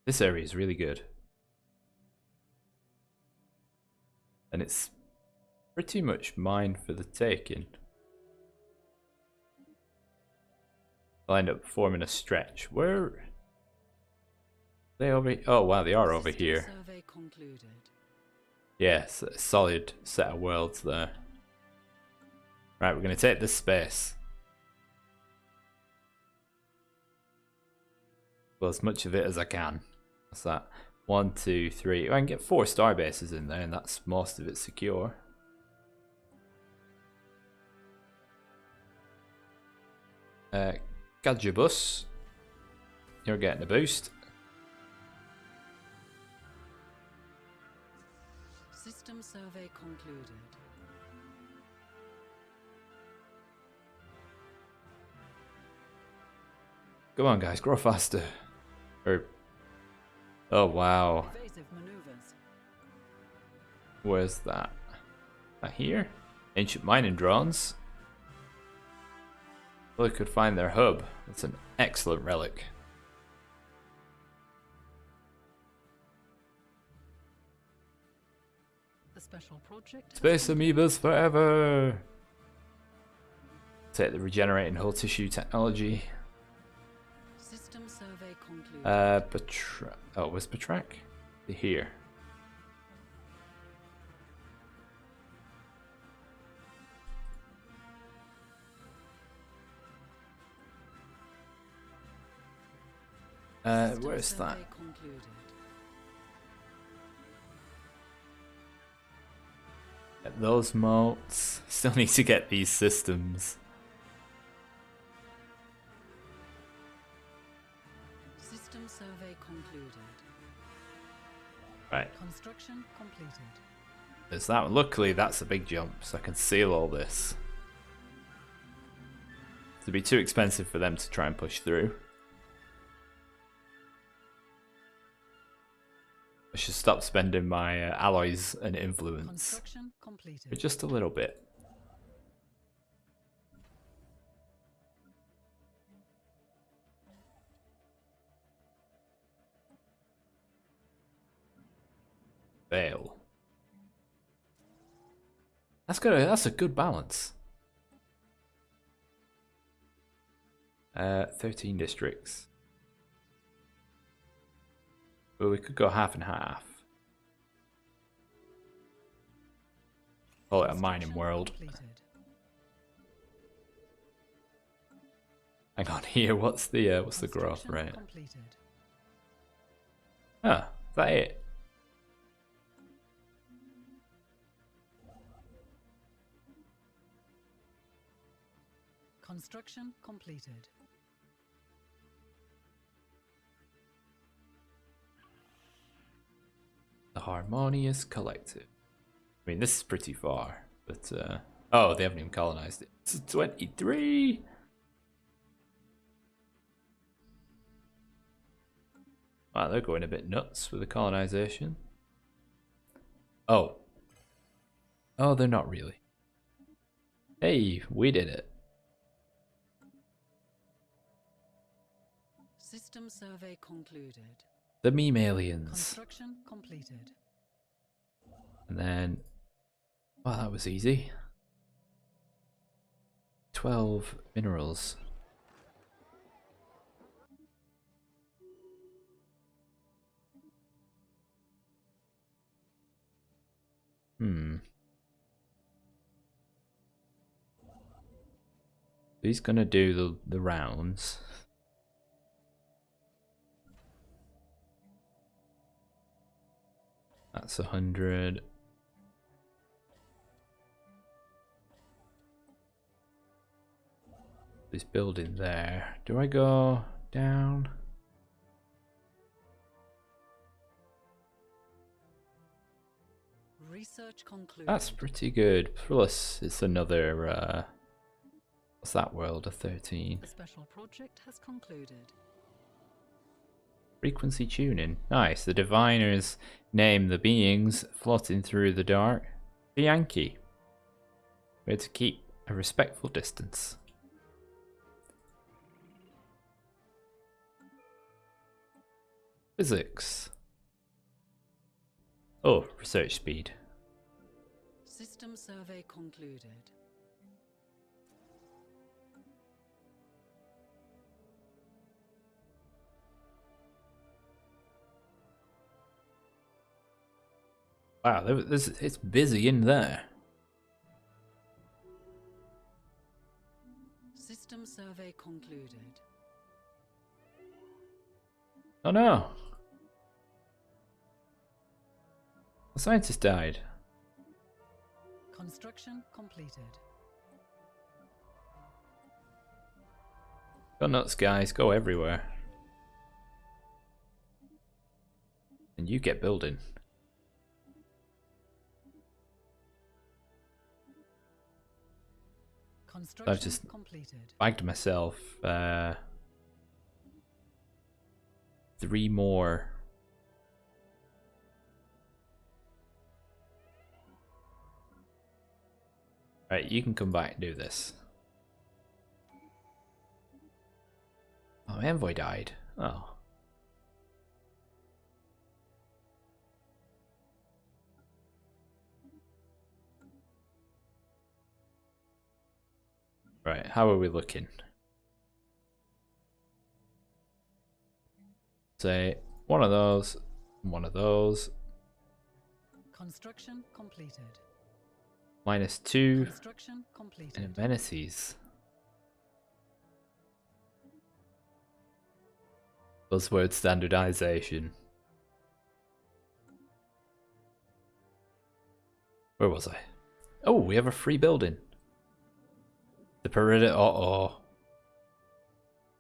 Speaker 1: This area is really good. And it's pretty much mine for the taking. I'll end up forming a stretch. Where... Are they over... Oh wow, they are over
Speaker 2: System
Speaker 1: here.
Speaker 2: survey concluded.
Speaker 1: Yes, a solid set of worlds there. Right, we're going to take this space. Well, as much of it as I can. What's that? 1, 2, 3. I can get 4 star bases in there, and that's most of it secure. Gadgibus. You're getting a boost.
Speaker 2: System survey concluded.
Speaker 1: Come on, guys, grow faster. Or... Oh, wow.
Speaker 2: Evasive maneuvers.
Speaker 1: Where's that? That here? Ancient mining drones. Well, I could find their hub. That's an excellent relic.
Speaker 2: The special project. has
Speaker 1: Space
Speaker 2: been-
Speaker 1: amoebas forever! Take the regenerating whole tissue technology.
Speaker 2: System survey concluded.
Speaker 1: Oh, where's Patrak? Here.
Speaker 2: System
Speaker 1: Where's that?
Speaker 2: survey concluded.
Speaker 1: Get those moats. Still need to get these systems.
Speaker 2: System survey concluded.
Speaker 1: Right.
Speaker 2: Construction completed.
Speaker 1: There's that. Luckily, that's a big jump, so I can seal all this. It'd be too expensive for them to try and push through. I should stop spending my alloys and influence.
Speaker 2: Construction completed.
Speaker 1: But just a little bit. Fail. That's a good balance. 13 districts. Well, we could go half and half. Call it a mining world.
Speaker 2: Completed.
Speaker 1: Hang on here. What's the growth rate?
Speaker 2: Completed.
Speaker 1: Ah, is that it?
Speaker 2: Construction completed.
Speaker 1: The Harmonious Collective. I mean, this is pretty far, but oh, they haven't even colonized it. It's 23. Wow, they're going a bit nuts with the colonization. Oh, they're not really. Hey, we did it.
Speaker 2: System survey concluded.
Speaker 1: The meme aliens.
Speaker 2: Construction completed.
Speaker 1: And then, wow, that was easy. 12 minerals. He's gonna do the rounds. That's 100. This building there. Do I go down?
Speaker 2: Research concluded.
Speaker 1: That's pretty good. Plus, it's another. What's that world? A 13.
Speaker 2: The special project has concluded.
Speaker 1: Frequency tuning. Nice. The diviners name the beings floating through the dark the Yankee. We're to keep a respectful distance. Physics. Oh, research speed.
Speaker 2: System survey concluded.
Speaker 1: Wow, it's busy in there.
Speaker 2: System survey concluded.
Speaker 1: Oh no. A scientist died.
Speaker 2: Construction completed.
Speaker 1: Go nuts, guys. Go everywhere. And you get building.
Speaker 2: Construction
Speaker 1: I've just
Speaker 2: completed.
Speaker 1: bagged myself 3 more. Right, you can come back and do this. Oh, Envoy died. Oh. Right, how are we looking? Say one of those, one of those.
Speaker 2: Construction completed.
Speaker 1: -2
Speaker 2: Construction completed.
Speaker 1: and amenities. Buzzword standardization. Where was I? Oh, we have a free building. The Perida. Uh-oh.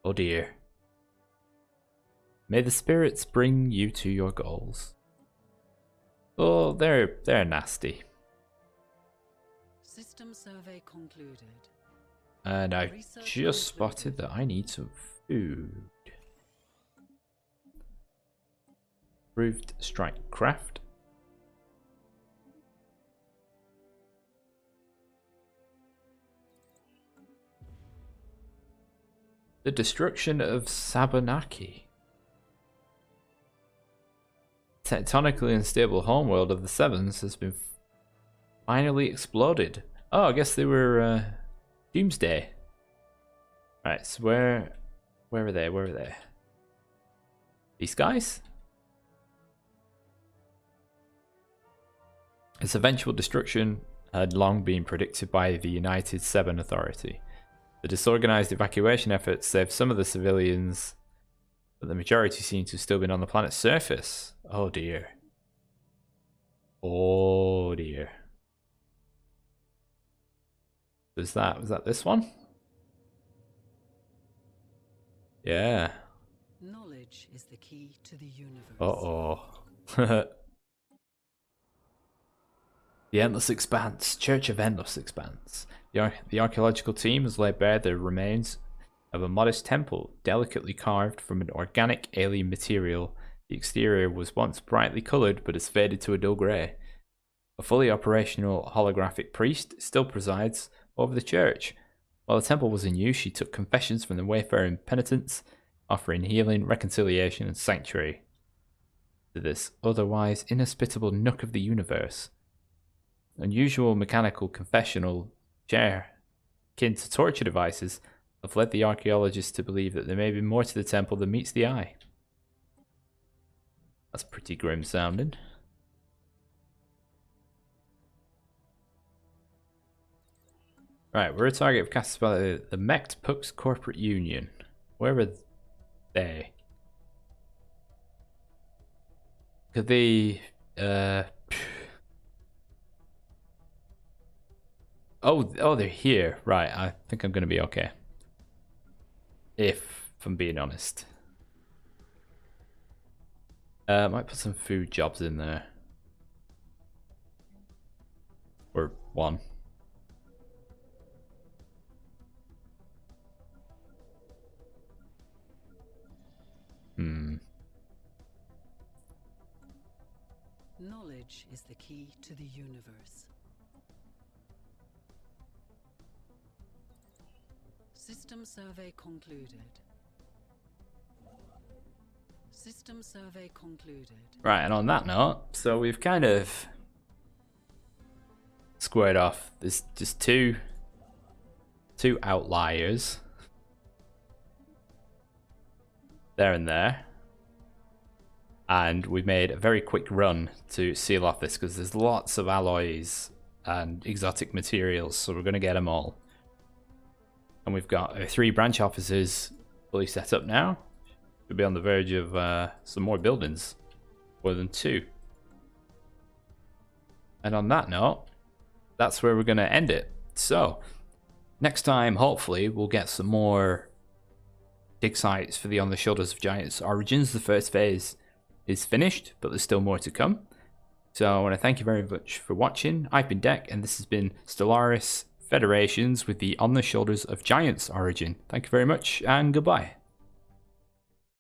Speaker 1: Oh dear. May the spirits bring you to your goals. Oh, they're nasty.
Speaker 2: System survey concluded.
Speaker 1: And I just spotted that I need some food. Proved strike craft. The destruction of Sabanaki. Tectonically unstable homeworld of the Sevens has been finally exploded. Oh, I guess they were Doomsday. Right, so where are they? Where are they? These guys? Its eventual destruction had long been predicted by the United Seven Authority. The disorganized evacuation efforts saved some of the civilians, but the majority seem to have still been on the planet's surface. Oh dear. Oh dear. Was that this one? Yeah.
Speaker 2: Knowledge is the key to the universe.
Speaker 1: Uh-oh. The Endless Expanse, Church of Endless Expanse. The archaeological team has laid bare the remains of a modest temple, delicately carved from an organic alien material. The exterior was once brightly coloured, but has faded to a dull grey. A fully operational holographic priest still presides over the church. While the temple was in use, she took confessions from the wayfaring penitents, offering healing, reconciliation, and sanctuary to this otherwise inhospitable nook of the universe. Unusual mechanical confessional chair, akin to torture devices, have led the archaeologists to believe that there may be more to the temple than meets the eye. That's pretty grim sounding. Right, we're a target of cast by the Mect Pux Corporate Union. Where are they? Could they Oh, they're here. Right, I think I'm gonna be okay. If I'm being honest. Might put some food jobs in there. Or one.
Speaker 2: Knowledge is the key to the universe. System survey concluded. System survey concluded.
Speaker 1: Right, and on that note, so we've kind of squared off. There's just two outliers. There and there. And we made a very quick run to seal off this because there's lots of alloys and exotic materials, so we're going to get them all. And we've got 3 branch offices fully set up now. We'll be on the verge of some more buildings, more than 2. And on that note, that's where we're going to end it. So, next time, hopefully, we'll get some more dig sites for the On the Shoulders of Giants Origins. The first phase is finished, but there's still more to come. So I want to thank you very much for watching. I've been Deck, and this has been Stellaris Federations with the On the Shoulders of Giants origin. Thank you very much, and goodbye.